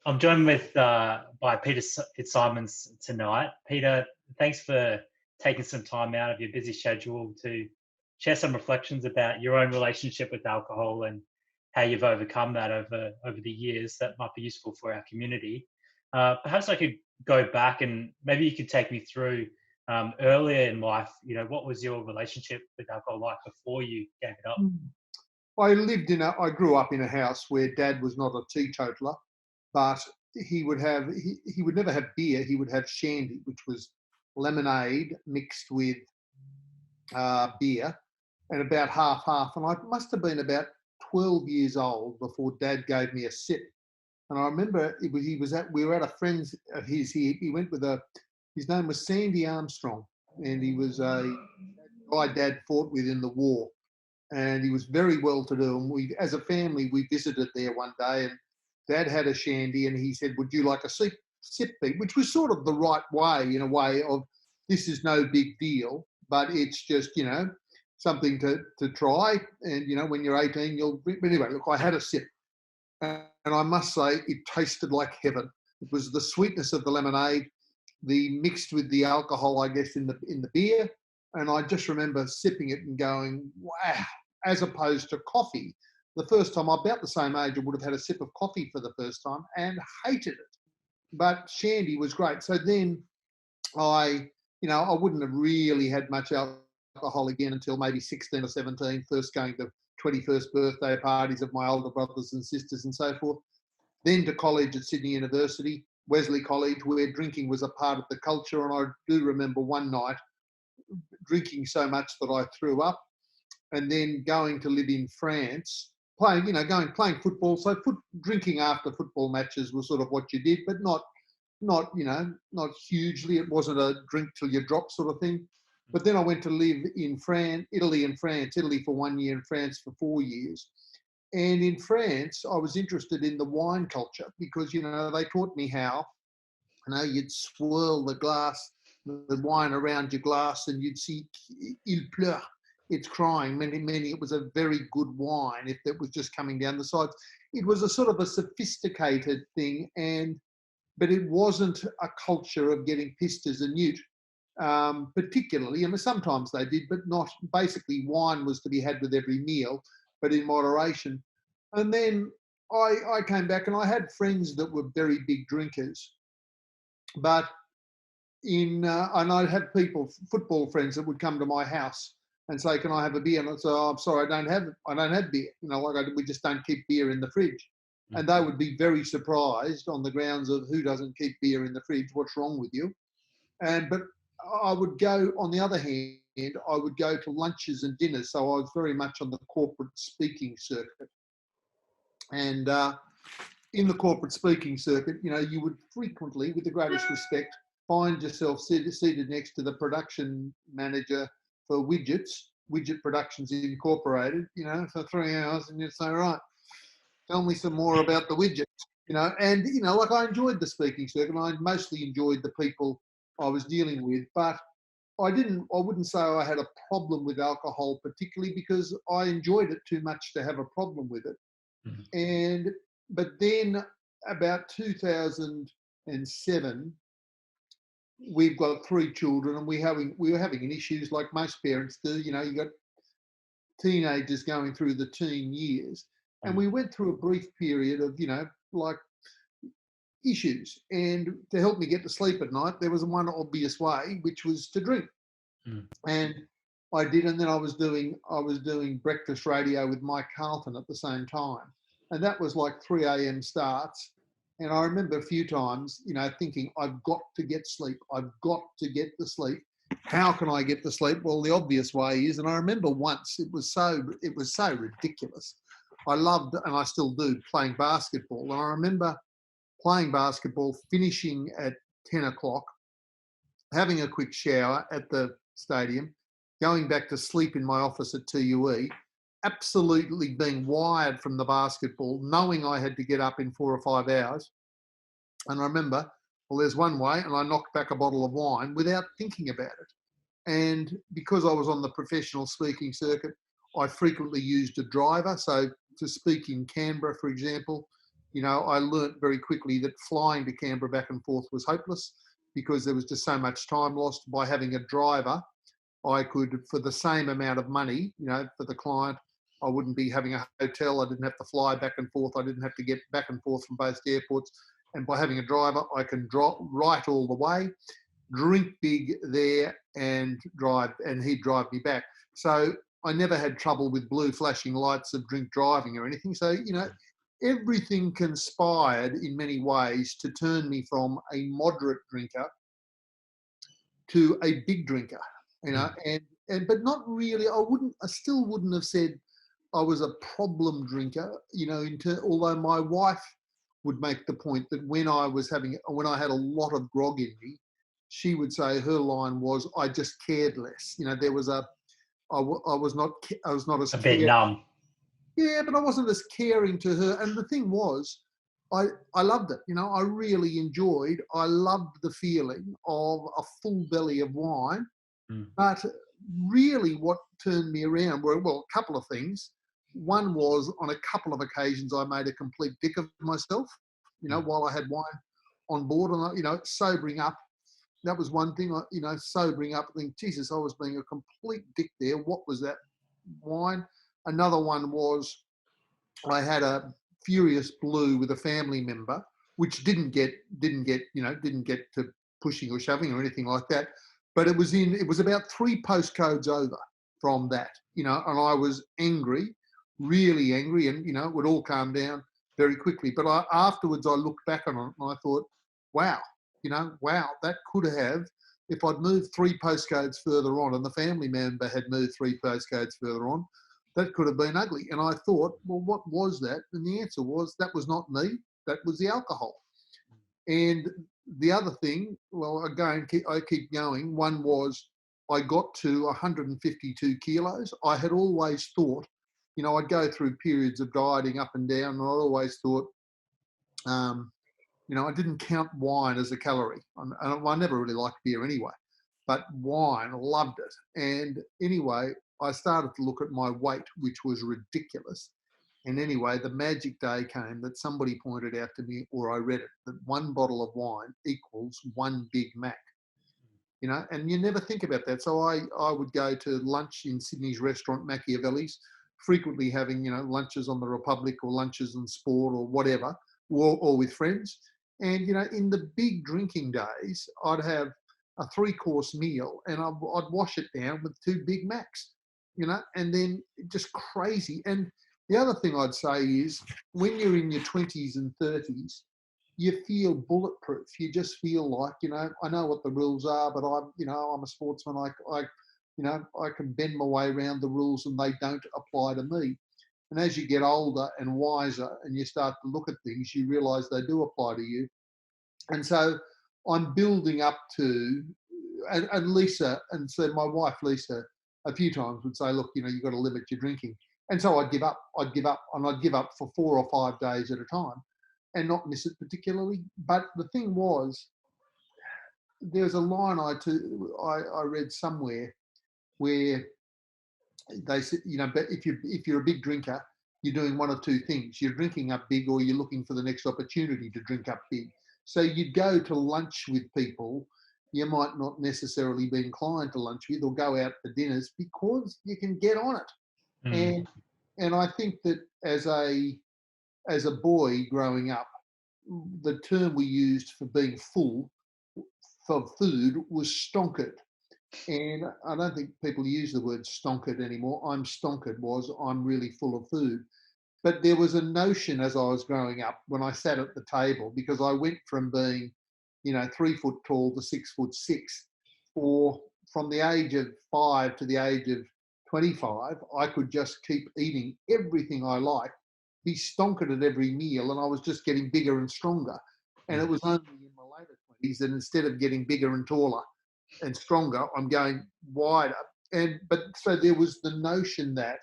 I'm joined with by Peter FitzSimons tonight. Peter, thanks for taking some time out of your busy schedule to share some reflections about your own relationship with alcohol and how you've overcome that over the years. That might be useful for our community. Perhaps I could go back and maybe you could take me through earlier in life. You know, what was your relationship with alcohol like before you gave it up? I grew up in a house where Dad was not a teetotaler, but he would never have beer. He would have shandy, which was lemonade mixed with beer, and about half half. And I must have been about 12 years old before Dad gave me a sip. And I remember we were at a friend's of his. He went with his name was Sandy Armstrong, and he was a guy Dad fought with in the war, and he was very well to do. And as a family, we visited there one day, and Dad had a shandy, and he said, "Would you like a sip, Pete?" Which was sort of the right way, in a way of, this is no big deal, but it's just, something to try. And, when you're 18, but anyway, look, I had a sip. And I must say, it tasted like heaven. It was the sweetness of the lemonade, the mixed with the alcohol, I guess, in the beer. And I just remember sipping it and going, wow, as opposed to coffee. The first time, about the same age, I would have had a sip of coffee for the first time and hated it. But shandy was great. So then I wouldn't have really had much alcohol again until maybe 16 or 17, first going to 21st birthday parties of my older brothers and sisters and so forth. Then to college at Sydney University, Wesley College, where drinking was a part of the culture. And I do remember one night drinking so much that I threw up, and then going to live in France, playing football. So drinking after football matches was sort of what you did, but not hugely. It wasn't a drink till you drop sort of thing. But then I went to live in Italy for 1 year, and France for 4 years. And in France, I was interested in the wine culture because, they taught me how, you'd swirl the wine around your glass, and you'd see il pleut, it's crying, meaning it was a very good wine if it was just coming down the sides. It was a sort of a sophisticated thing, but it wasn't a culture of getting pissed as a newt, particularly. I mean, sometimes they did, but not. Basically, wine was to be had with every meal, but in moderation. And then I came back, and I had friends that were very big drinkers, but and I'd have football friends that would come to my house and say, "Can I have a beer?" And I'd say, "Oh, I'm sorry, I don't have beer. We just don't keep beer in the fridge." And they would be very surprised on the grounds of, who doesn't keep beer in the fridge? What's wrong with you? But I would go, on the other hand, I would go to lunches and dinners. So I was very much on the corporate speaking circuit. And in the corporate speaking circuit, you would frequently, with the greatest respect, find yourself seated next to the production manager for Widget Productions Incorporated, for 3 hours, and you'd say, "Right, tell me some more about the widget." I enjoyed the speaking circuit, and I mostly enjoyed the people I was dealing with, but I wouldn't say I had a problem with alcohol particularly, because I enjoyed it too much to have a problem with it. But then about 2007, we've got 3 children, and we were having issues like most parents do. You got teenagers going through the teen years, and we went through a brief period of, like, issues. And to help me get to sleep at night, there was one obvious way, which was to drink. And I did, and then I was doing breakfast radio with Mike Carlton at the same time, and that was like 3 a.m. starts. And I remember a few times, thinking, I've got to get sleep. I've got to get to sleep. How can I get to sleep? Well, the obvious way is, and I remember once, it was so ridiculous. I loved, and I still do, playing basketball. And I remember playing basketball, finishing at 10 o'clock, having a quick shower at the stadium, going back to sleep in my office at TUE, absolutely being wired from the basketball, knowing I had to get up in 4 or 5 hours. And I remember, well, there's one way, and I knocked back a bottle of wine without thinking about it. And because I was on the professional speaking circuit, I frequently used a driver. So to speak in Canberra, for example, I learnt very quickly that flying to Canberra back and forth was hopeless because there was just so much time lost. By having a driver, I could, for the same amount of money, for the client, I wouldn't be having a hotel. I didn't have to fly back and forth. I didn't have to get back and forth from both airports. And by having a driver, I can drop right all the way, drink big there, and drive, and he'd drive me back. So I never had trouble with blue flashing lights of drink driving or anything. So, everything conspired in many ways to turn me from a moderate drinker to a big drinker, but not really. I still wouldn't have said I was a problem drinker, although my wife would make the point that when I had a lot of grog in me, she would say her line was, I just cared less. I was not as a bit numb. Yeah, but I wasn't as caring to her. And the thing was, I loved it. I really enjoyed. I loved the feeling of a full belly of wine. But really, what turned me around were, a couple of things. One was, on a couple of occasions, I made a complete dick of myself. While I had wine on board, and sobering up. That was one thing. Sobering up. I think, Jesus, I was being a complete dick there. What was that wine? Another one was, I had a furious blue with a family member, which didn't get to pushing or shoving or anything like that. But it was about 3 postcodes over from that, and I was angry, really angry, and it would all calm down very quickly. But afterwards I looked back on it and I thought, wow, that could have, if I'd moved 3 postcodes further on and the family member had moved 3 postcodes further on, that could have been ugly. And I thought, well, what was that? And the answer was, that was not me. That was the alcohol. And the other thing, well, again, I keep going. One was, I got to 152 kilos. I had always thought, I'd go through periods of dieting up and down, and I'd always thought, I didn't count wine as a calorie. I never really liked beer anyway, but wine, I loved it. And anyway, I started to look at my weight, which was ridiculous. And anyway, the magic day came that somebody pointed out to me, or I read it, that 1 bottle of wine equals 1 Big Mac. And you never think about that. So I would go to lunch in Sydney's restaurant, Machiavelli's, frequently having, lunches on the Republic or lunches in Sport or whatever, or with friends. And, in the big drinking days, I'd have a 3-course meal and I'd wash it down with 2 Big Macs, and then just crazy. And the other thing I'd say is, when you're in your 20s and 30s, you feel bulletproof. You just feel like, I know what the rules are, but I'm a sportsman. I can bend my way around the rules and they don't apply to me. And as you get older and wiser and you start to look at things, you realise they do apply to you. And so I'm building up to, and Lisa, and so my wife Lisa a few times would say, look, you've got to limit your drinking. And so I'd give up, and I'd give up for 4 or 5 days at a time and not miss it particularly. But the thing was, there's a line I read somewhere where they said, but if you're a big drinker, you're doing one of 2 things. You're drinking up big, or you're looking for the next opportunity to drink up big. So you'd go to lunch with people you might not necessarily be inclined to lunch with, or go out for dinners, because you can get on it. And I think that as a boy growing up, the term we used for being full for food was stonkered. And I don't think people use the word stonkered anymore. I'm stonkered was, I'm really full of food. But there was a notion as I was growing up, when I sat at the table, because I went from being, 3 foot tall to 6'6", or from the age of 5 to the age of 25, I could just keep eating everything I liked, be stonkered at every meal, and I was just getting bigger and stronger. And it was only in my later 20s that, instead of getting bigger and taller and stronger, I'm going wider. But so there was the notion that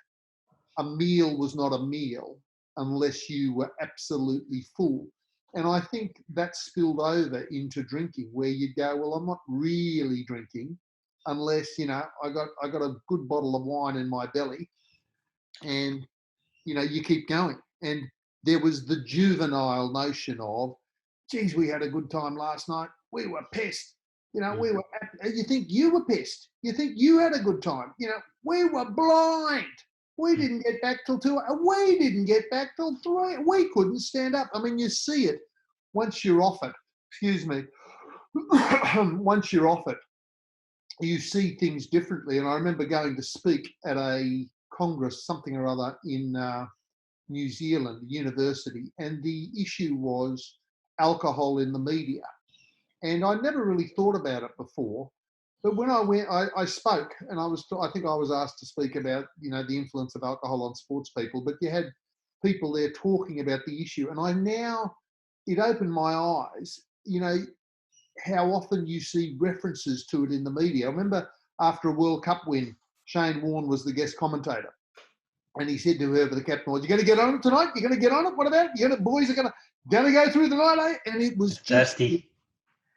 a meal was not a meal unless you were absolutely full. And I think that spilled over into drinking, where you go, well, I'm not really drinking unless, I got a good bottle of wine in my belly, and, you keep going. And there was the juvenile notion of, geez, we had a good time last night. We were pissed. You know, you think you were pissed. You think you had a good time. You know, we were blind. We didn't get back till 2. We didn't get back till 3. We couldn't stand up. I mean, you see it once you're off it. Excuse me. Once you're off it, you see things differently. And I remember going to speak at a congress, something or other, in New Zealand university, and the issue was alcohol in the media. And I never really thought about it before. But when I went, I spoke, and I think I was asked to speak about, you know, the influence of alcohol on sports people. But you had people there talking about the issue, and it opened my eyes. You know, how often you see references to it in the media. I remember after a World Cup win, Shane Warne was the guest commentator, and he said to whoever the captain was, "You're going to get on it tonight? You're going to get on it? What about it? Boys are going to go through the night, eh?" And it was just thirsty.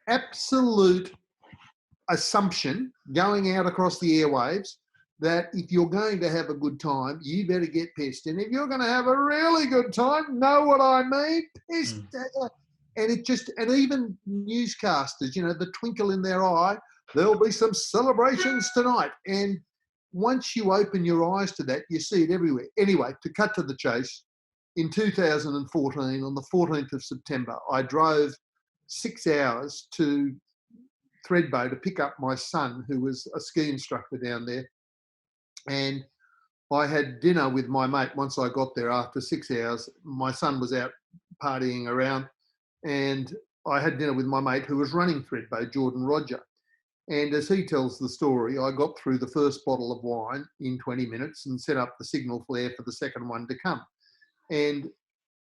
Absolute assumption going out across the airwaves that if you're going to have a good time, you better get pissed. And if you're going to have a really good time, know what I mean? Pissed. And even newscasters, you know, the twinkle in their eye, there'll be some celebrations tonight. And once you open your eyes to that, you see it everywhere. Anyway, to cut to the chase, in 2014, on the 14th of September, I drove 6 hours to Thredbo to pick up my son, who was a ski instructor down there. And I had dinner with my mate once I got there after 6 hours. My son was out partying around, and I had dinner with my mate who was running Thredbo, Jordan Roger. And as he tells the story, I got through the first bottle of wine in 20 minutes and set up the signal flare for the second one to come. And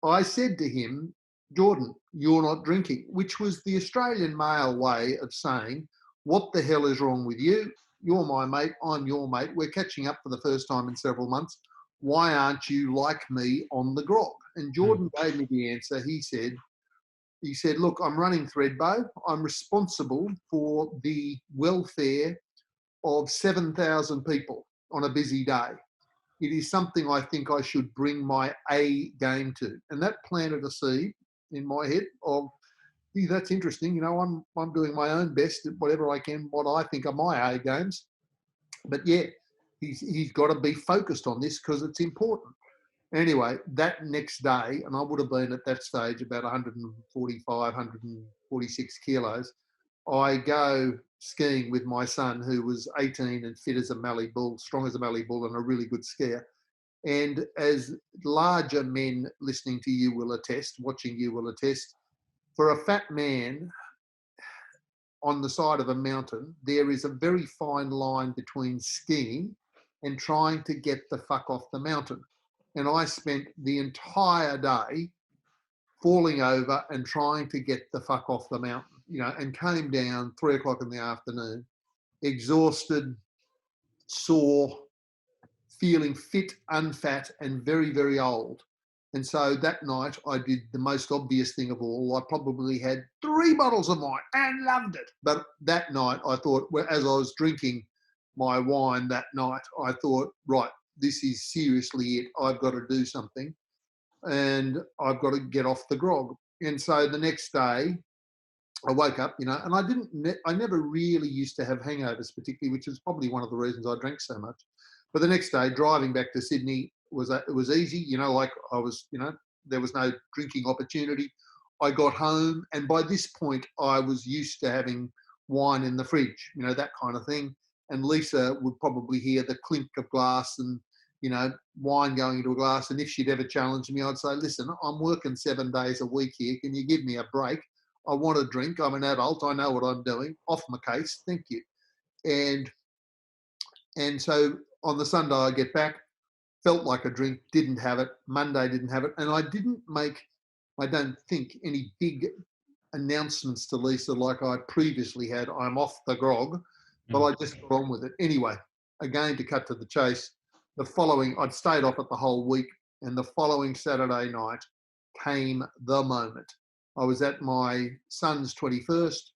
I said to him, "Jordan, you're not drinking," which was the Australian male way of saying, "What the hell is wrong with you? You're my mate, I'm your mate. We're catching up for the first time in several months. Why aren't you like me on the grog?" And Jordan gave me the answer. He said, "Look, I'm running Thredbo. I'm responsible for the welfare of 7,000 people on a busy day. It is something I think I should bring my A game to." And that planted a seed in my head of, "Gee, that's interesting. You know, I'm doing my own best at whatever I can, what I think are my A games. But yeah, he's got to be focused on this because it's important." Anyway, that next day, and I would have been at that stage about 145, 146 kilos, I go skiing with my son, who was 18 and fit as a Mallee bull, strong as a Mallee bull, and a really good skier. And as larger men listening to you will attest, watching you will attest, for a fat man on the side of a mountain, there is a very fine line between skiing and trying to get the fuck off the mountain. And I spent the entire day falling over and trying to get the fuck off the mountain, you know, and came down 3 o'clock in the afternoon, exhausted, sore, feeling fit, unfat, and very, very old. And so that night I did the most obvious thing of all. I probably had 3 bottles of wine and loved it. But that night I thought, well, as I was drinking my wine that night, I thought, right, this is seriously it. I've got to do something and I've got to get off the grog. And so the next day I woke up, you know, and I never really used to have hangovers particularly, which is probably one of the reasons I drank so much. But the next day, driving back to Sydney it was easy, you know, like I was, you know, there was no drinking opportunity. I got home, and by this point, I was used to having wine in the fridge, you know, that kind of thing. And Lisa would probably hear the clink of glass and, you know, wine going into a glass. And if she'd ever challenged me, I'd say, "Listen, I'm working 7 days a week here. Can you give me a break? I want a drink. I'm an adult. I know what I'm doing. Off my case. Thank you." And so on the Sunday I get back, felt like a drink, didn't have it. Monday didn't have it. And I didn't make, I don't think, any big announcements to Lisa like I previously had. I'm off the grog, but I just got on with it. Anyway, again, to cut to the chase, I'd stayed off it the whole week, and the following Saturday night came the moment. I was at my son's 21st.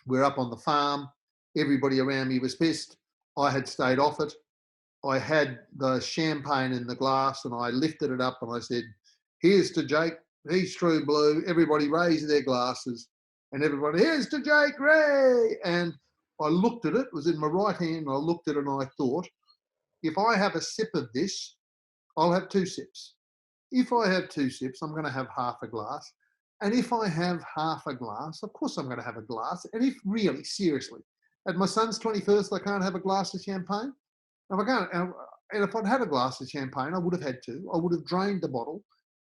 We're up on the farm. Everybody around me was pissed. I had stayed off it. I had the champagne in the glass and I lifted it up and I said, Here's to Jake. He's true blue. Everybody raised their glasses. And everybody, here's to Jake, Ray. And I looked at it. It was in my right hand. And I looked at it and I thought, if I have a sip of this, I'll have 2 sips. If I have 2 sips, I'm going to have half a glass. And if I have half a glass, of course I'm going to have a glass. And if really, seriously, at my son's 21st, I can't have a glass of champagne. If I can't, and if I'd had a glass of champagne, I would have had 2. I would have drained the bottle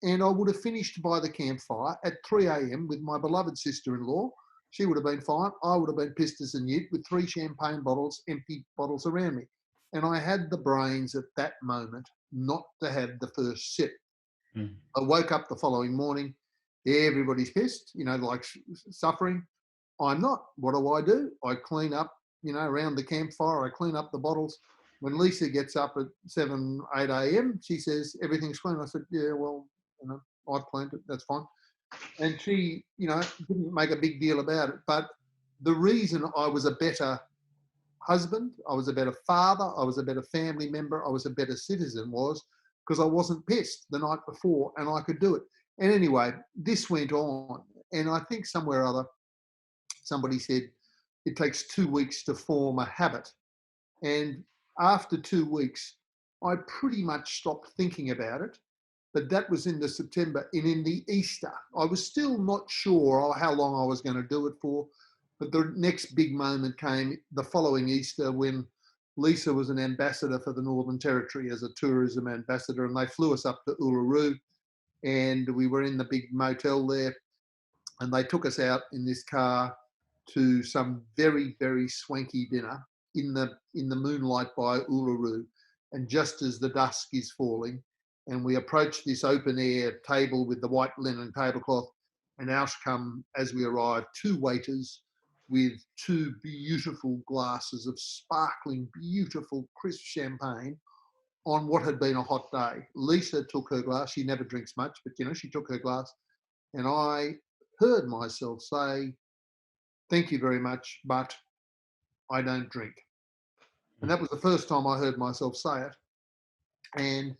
and I would have finished by the campfire at 3 a.m. with my beloved sister-in-law. She would have been fine. I would have been pissed as a newt with 3 champagne bottles, empty bottles around me. And I had the brains at that moment not to have the first sip. I woke up the following morning. Everybody's pissed, like suffering. I'm not. What do? I clean up, around the campfire. I clean up the bottles. When Lisa gets up at 7, 8 a.m., she says, everything's clean. I said, yeah, well, I've cleaned it. That's fine. And she, didn't make a big deal about it. But the reason I was a better husband, I was a better father, I was a better family member, I was a better citizen was because I wasn't pissed the night before and I could do it. And anyway, this went on. And I think somewhere or other, somebody said it takes 2 weeks to form a habit. And after 2 weeks, I pretty much stopped thinking about it. But that was in the September. And in the Easter, I was still not sure how long I was going to do it for. But the next big moment came the following Easter when Lisa was an ambassador for the Northern Territory as a tourism ambassador. And they flew us up to Uluru. And we were in the big motel there. And they took us out in this car to some very, very swanky dinner in the moonlight by Uluru. And just as the dusk is falling, and we approached this open air table with the white linen tablecloth, and out come, as we arrived, 2 waiters with 2 beautiful glasses of sparkling, beautiful, crisp champagne on what had been a hot day. Lisa took her glass. She never drinks much, but she took her glass. And I heard myself say, thank you very much, but I don't drink. And that was the first time I heard myself say it. And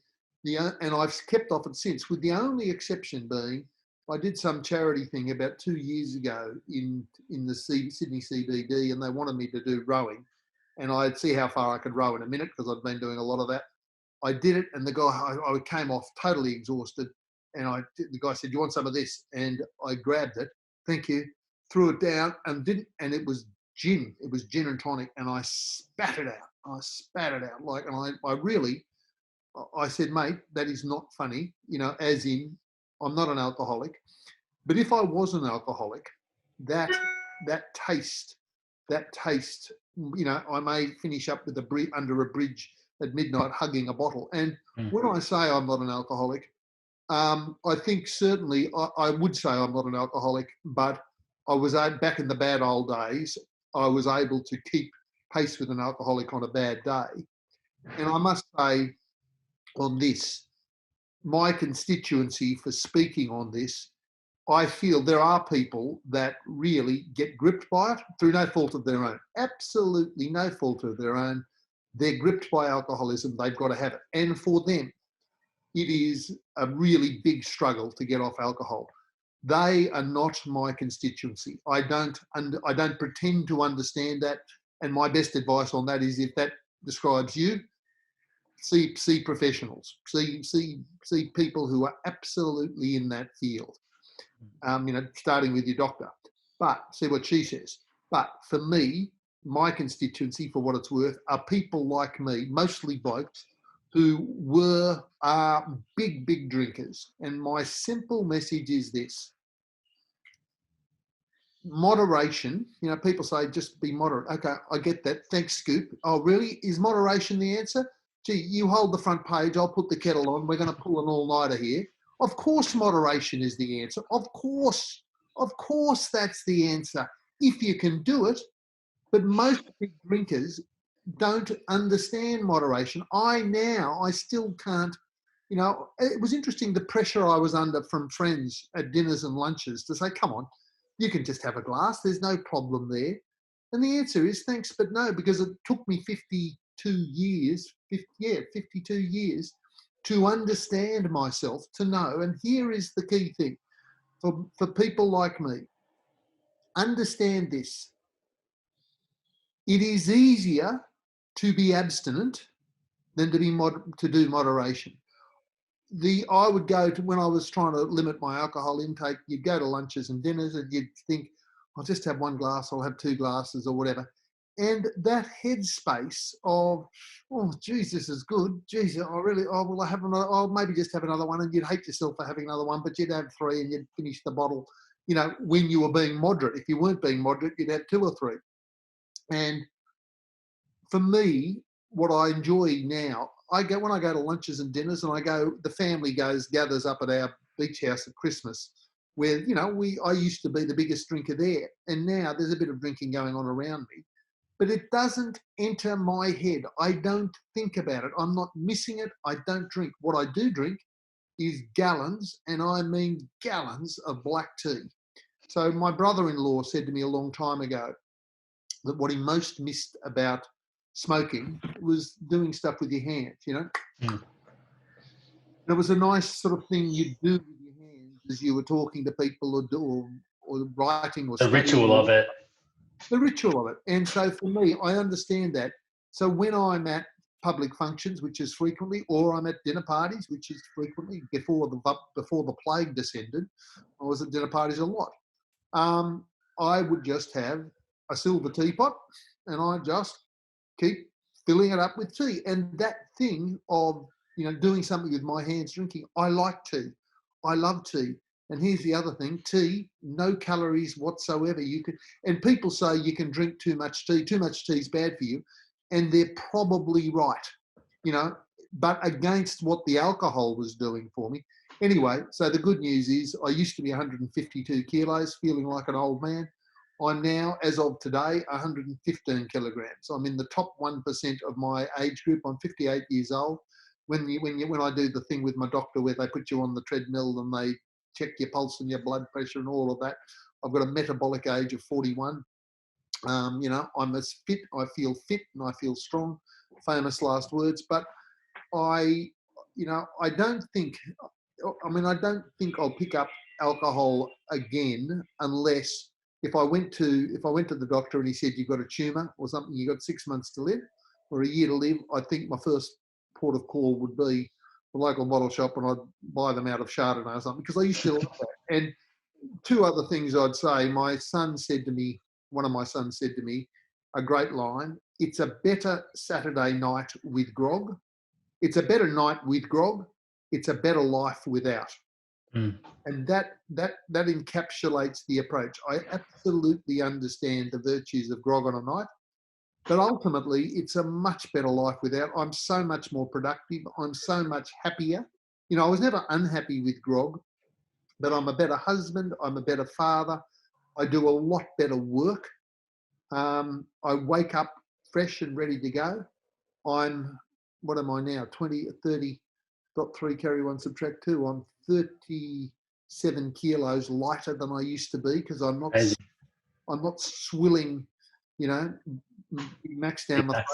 I've kept off it since, with the only exception being I did some charity thing about 2 years ago in the Sydney CBD, and they wanted me to do rowing. And I'd see how far I could row in a minute because I'd been doing a lot of that. I did it, and the guy, I came off totally exhausted. And the guy said, "You want some of this?" And I grabbed it. Thank you. Threw it down and it was gin. It was gin and tonic, and I spat it out. I said, "Mate, that is not funny. As in, I'm not an alcoholic. But if I was an alcoholic, that taste, I may finish up with under a bridge at midnight hugging a bottle." And when I say I'm not an alcoholic, I think certainly I would say I'm not an alcoholic, but I was back in the bad old days. I was able to keep pace with an alcoholic on a bad day. And I must say on this, my constituency for speaking on this, I feel there are people that really get gripped by it through no fault of their own. Absolutely no fault of their own. They're gripped by alcoholism. They've got to have it. And for them, it is a really big struggle to get off alcohol. They are not my constituency. I don't pretend to understand that. And my best advice on that is, if that describes you, see professionals, see people who are absolutely in that field. Starting with your doctor, but see what she says. But for me, my constituency, for what it's worth, are people like me, mostly blokes, who are big drinkers. And my simple message is this: moderation. People say just be moderate. Okay, I get that. Thanks, Scoop. Oh, really? Is moderation the answer? Gee, you hold the front page, I'll put the kettle on. We're going to pull an all-nighter here. Of course moderation is the answer. Of course that's the answer, if you can do it. But most big drinkers don't understand moderation. I still can't, it was interesting the pressure I was under from friends at dinners and lunches to say, come on, you can just have a glass, there's no problem there. And the answer is thanks, but no, because it took me 52 years to understand myself, to know, and here is the key thing for people like me, understand this. It is easier to be abstinent than to do moderation. I would go to, when I was trying to limit my alcohol intake, you'd go to lunches and dinners and you'd think, I'll just have one glass, I'll have 2 glasses or whatever. And that headspace of, oh, geez, this is good. Geez, I'll maybe just have another one, and you'd hate yourself for having another one, but you'd have 3 and you'd finish the bottle, when you were being moderate. If you weren't being moderate, you'd have 2 or 3. And for me, what I enjoy now, when I go to lunches and dinners, and the family gathers up at our beach house at Christmas, where, I used to be the biggest drinker there. And now there's a bit of drinking going on around me, but it doesn't enter my head. I don't think about it. I'm not missing it. I don't drink. What I do drink is gallons, and I mean gallons of black tea. So my brother-in-law said to me a long time ago that what he most missed about smoking was doing stuff with your hands, Mm. And it was a nice sort of thing you'd do with your hands as you were talking to people or writing or the ritual of it. The ritual of it. And so for me, I understand that. So when I'm at public functions, which is frequently, or I'm at dinner parties, which is frequently, before the plague descended, I was at dinner parties a lot. I would just have a silver teapot, and I just keep filling it up with tea. And that thing of, doing something with my hands, drinking, I like tea. I love tea. And here's the other thing, tea, no calories whatsoever. And people say you can drink too much tea. Too much tea is bad for you. And they're probably right, but against what the alcohol was doing for me. Anyway, so the good news is I used to be 152 kilos, feeling like an old man. I'm now, as of today, 115 kilograms. I'm in the top 1% of my age group. I'm 58 years old. When I do the thing with my doctor where they put you on the treadmill and they check your pulse and your blood pressure and all of that, I've got a metabolic age of 41. I'm as fit. I feel fit and I feel strong. Famous last words. But I don't think I'll pick up alcohol again unless if I went to the doctor and he said you've got a tumour or something, you've got 6 months to live or a year to live. I think my first port of call would be the local bottle shop, and I'd buy them out of Chardonnay or something, because I used to like that. And 2 other things I'd say. One of my sons said to me a great line: "It's a better Saturday night with grog. It's a better night with grog. It's a better life without." Mm. And that encapsulates the approach. I absolutely understand the virtues of grog on a night, but ultimately it's a much better life without. I'm so much more productive. I'm so much happier. I was never unhappy with grog, but I'm a better husband. I'm a better father. I do a lot better work. I wake up fresh and ready to go. What am I now? 20, 30, got 3, carry 1, subtract 2. I'm 37 kilos lighter than I used to be, because I'm not swilling, max down the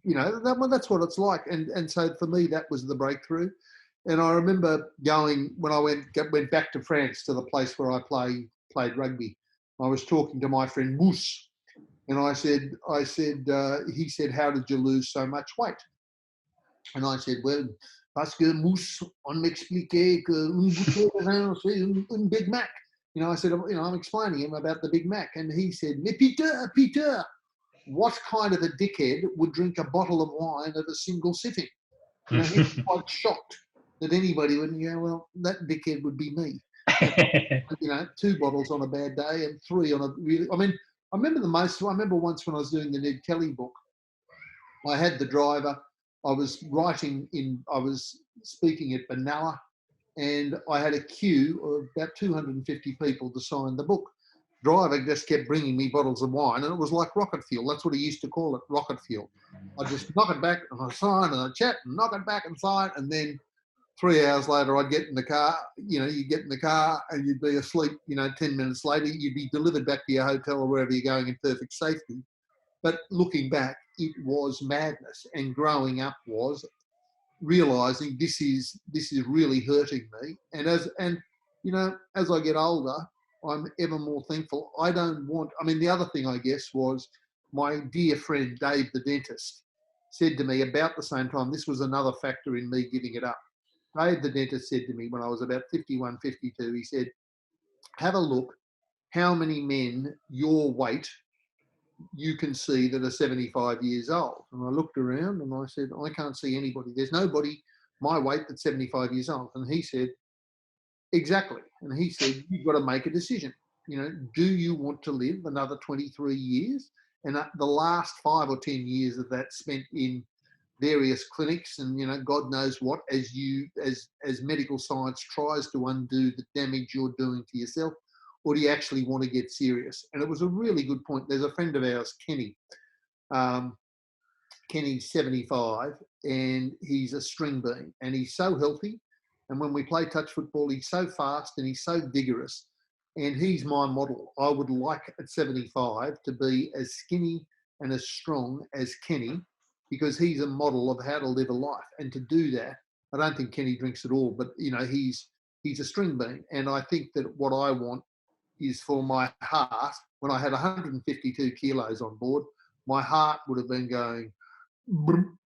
throat. That's what it's like. And so for me, that was the breakthrough. And I remember going, when I went back to France, to the place where I played rugby, I was talking to my friend Mousse, and he said, "How did you lose so much weight?" And I said, "Well, parce que Mousse, on m'expliquait qu'une bouteille de vin, c'est une Big Mac." I said, I'm explaining him about the Big Mac. And he said, "Mais Peter, what kind of a dickhead would drink a bottle of wine at a single sitting?" He was quite shocked that anybody would, well, that dickhead would be me. 2 bottles on a bad day and 3 on a really, I remember once when I was doing the Ned Kelly book, I had the driver, I was speaking at Benalla, and I had a queue of about 250 people to sign the book. Driver just kept bringing me bottles of wine, and it was like rocket fuel. That's what he used to call it, rocket fuel. I'd just knock it back and I'd sign and I'd chat and knock it back and sign, and then 3 hours later I'd get in the car. You get in the car and you'd be asleep. 10 minutes later you'd be delivered back to your hotel or wherever you're going in perfect safety. But looking back, it was madness, and growing up was realizing this is really hurting me. And as I get older, I'm ever more thankful. I don't want. I mean, the other thing I guess was my dear friend Dave, the dentist, said to me about the same time. This was another factor in me giving it up. Dave, the dentist, said to me when I was about 51, 52. He said, "Have a look. How many men your weight you can see that are 75 years old?" And I looked around and I said, "I can't see anybody. There's nobody my weight that's 75 years old." And he said, "Exactly." And he said, "You've got to make a decision. Do you want to live another 23 years?" And the last 5 or 10 years of that spent in various clinics and, God knows what, as medical science tries to undo the damage you're doing to yourself, or do you actually want to get serious? And it was a really good point. There's a friend of ours, Kenny. Kenny's 75 and he's a string bean and he's so healthy. And when we play touch football, he's so fast and he's so vigorous. And he's my model. I would like at 75 to be as skinny and as strong as Kenny, because he's a model of how to live a life. And to do that, I don't think Kenny drinks at all, but he's a string bean. And I think that what I want is for my heart. When I had 152 kilos on board, my heart would have been going, brum,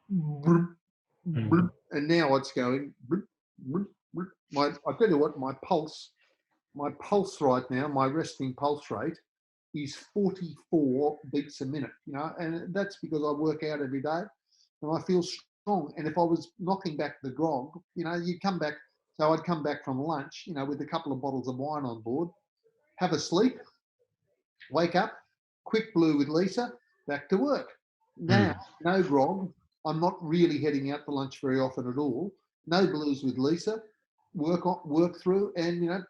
brum, brum, and now it's going. Brum, brum, brum. I tell you what, my pulse right now, my resting pulse rate is 44 beats a minute. And that's because I work out every day, and I feel strong. And if I was knocking back the grog, you'd come back. So I'd come back from lunch, with a couple of bottles of wine on board, have a sleep, wake up, quick blue with Lisa, back to work. Now, no grog. I'm not really heading out for lunch very often at all. No blues with Lisa. Work through, and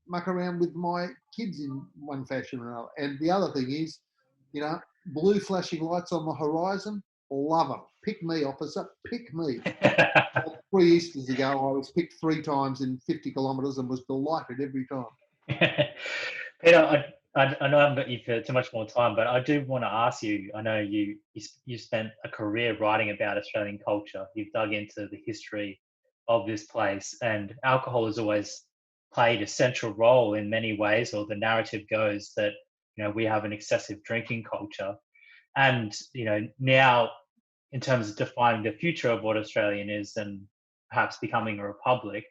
muck around with my kids in one fashion or another. And the other thing is, blue flashing lights on the horizon. Love them. Pick me, officer. Pick me. 3 Easters ago, I was picked 3 times in 50 kilometres and was delighted every time. Peter, I know I haven't got you for too much more time, but I do want to ask you. I know you spent a career writing about Australian culture. You've dug into the history of this place, and alcohol has always played a central role in many ways, or the narrative goes that we have an excessive drinking culture. And now, in terms of defining the future of what Australian is and perhaps becoming a republic,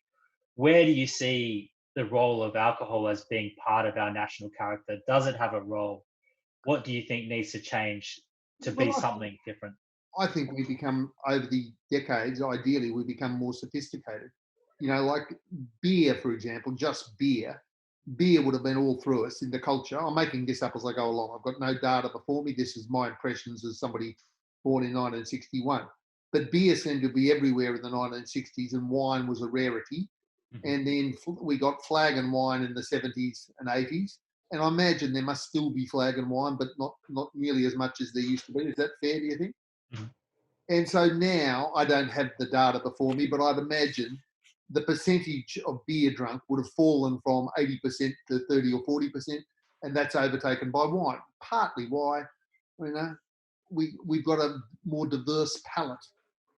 where do you see the role of alcohol as being part of our national character? Does it have a role? What do you think needs to change to be something different? I think we become, over the decades, ideally, we become more sophisticated. Like beer, for example, just beer. Beer would have been all through us in the culture. I'm making this up as I go along. I've got no data before me. This is my impressions as somebody born in 1961. But beer seemed to be everywhere in the 1960s, and wine was a rarity. And then we got flag and wine in the 70s and 80s. And I imagine there must still be flag and wine, but not nearly as much as there used to be. Is that fair, do you think? And so now, I don't have the data before me, but I'd imagine the percentage of beer drunk would have fallen from 80% to 30 or 40%, and that's overtaken by wine. Partly why, we've got a more diverse palate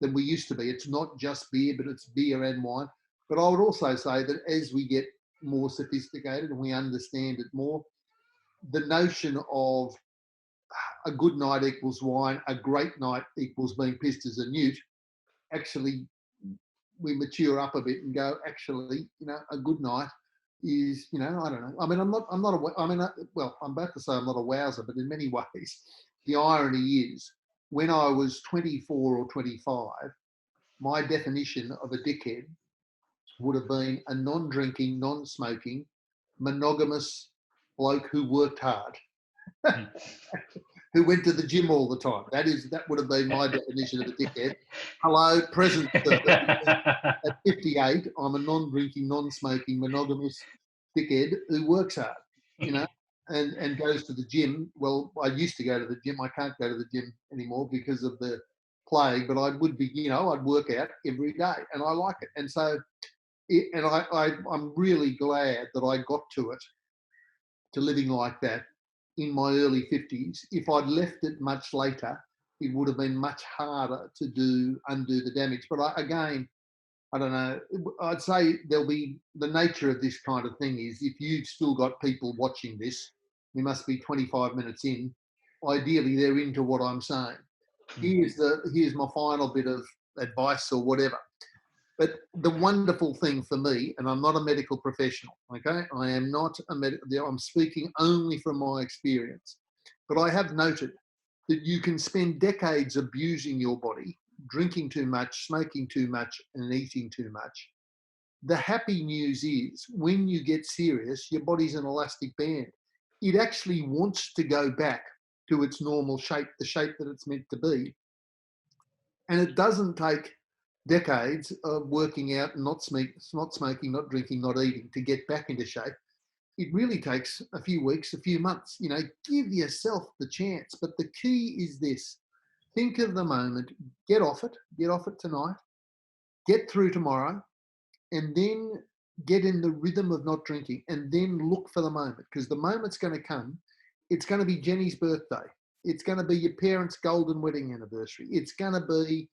than we used to be. It's not just beer, but it's beer and wine. But I would also say that as we get more sophisticated and we understand it more, the notion of a good night equals wine, a great night equals being pissed as a newt, actually we mature up a bit and go, actually, a good night is, I don't know. I mean, I'm about to say I'm not a wowser, but in many ways, the irony is when I was 24 or 25, my definition of a dickhead would have been a non-drinking, non-smoking, monogamous bloke who worked hard, who went to the gym all the time. That would have been my definition of a dickhead. Hello, present. At 58, I'm a non-drinking, non-smoking, monogamous dickhead who works hard, and goes to the gym. Well, I used to go to the gym. I can't go to the gym anymore because of the plague, but I would be, I'd work out every day, and I like it. And so, I'm really glad that I got to living like that in my early 50s. If I'd left it much later, it would have been much harder to undo the damage. But again, I don't know. I'd say there'll be the nature of this kind of thing is if you've still got people watching this, we must be 25 minutes in. Ideally, they're into what I'm saying. Here's my final bit of advice or whatever. But the wonderful thing for me, and I'm not a medical professional, okay? I am not a medical. I'm speaking only from my experience. But I have noted that you can spend decades abusing your body, drinking too much, smoking too much, and eating too much. The happy news is when you get serious, your body's an elastic band. It actually wants to go back to its normal shape, the shape that it's meant to be. And it doesn't take decades of working out and not smoking, not drinking, not eating to get back into shape. It really takes a few weeks, a few months. Give yourself the chance. But the key is this. Think of the moment, get off it tonight, get through tomorrow, and then get in the rhythm of not drinking, and then look for the moment, because the moment's going to come. It's going to be Jenny's birthday. It's going to be your parents' golden wedding anniversary. It's going to be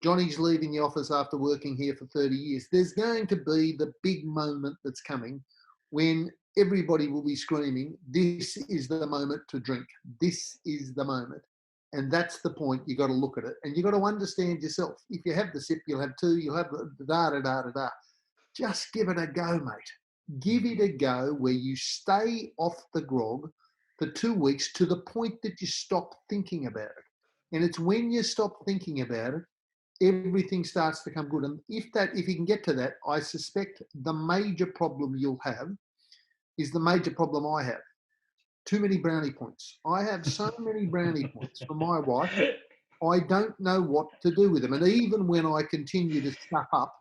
Johnny's leaving the office after working here for 30 years. There's going to be the big moment that's coming when everybody will be screaming, this is the moment to drink. This is the moment. And that's the point. You got to look at it, and you got to understand yourself. If you have the sip, you'll have two. You'll have the da. Just give it a go, mate. Give it a go where you stay off the grog for 2 weeks to the point that you stop thinking about it. And it's when you stop thinking about it, everything starts to come good. And if you can get to that, I suspect the major problem you'll have is the major problem I have. Too many brownie points. I have so many brownie points from my wife. I don't know what to do with them. And even when I continue to stuff up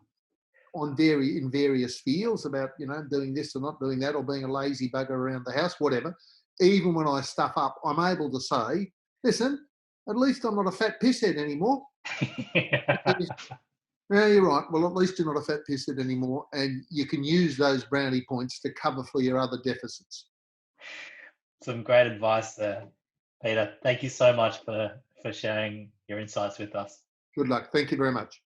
in various fields about, doing this or not doing that, or being a lazy bugger around the house, whatever, even when I stuff up, I'm able to say, listen, at least I'm not a fat pisshead anymore. Yeah, you're right. Well, at least you're not a fat pisshead anymore, and you can use those brownie points to cover for your other deficits. Some great advice there, Peter. Thank you so much for sharing your insights with us. Good luck. Thank you very much.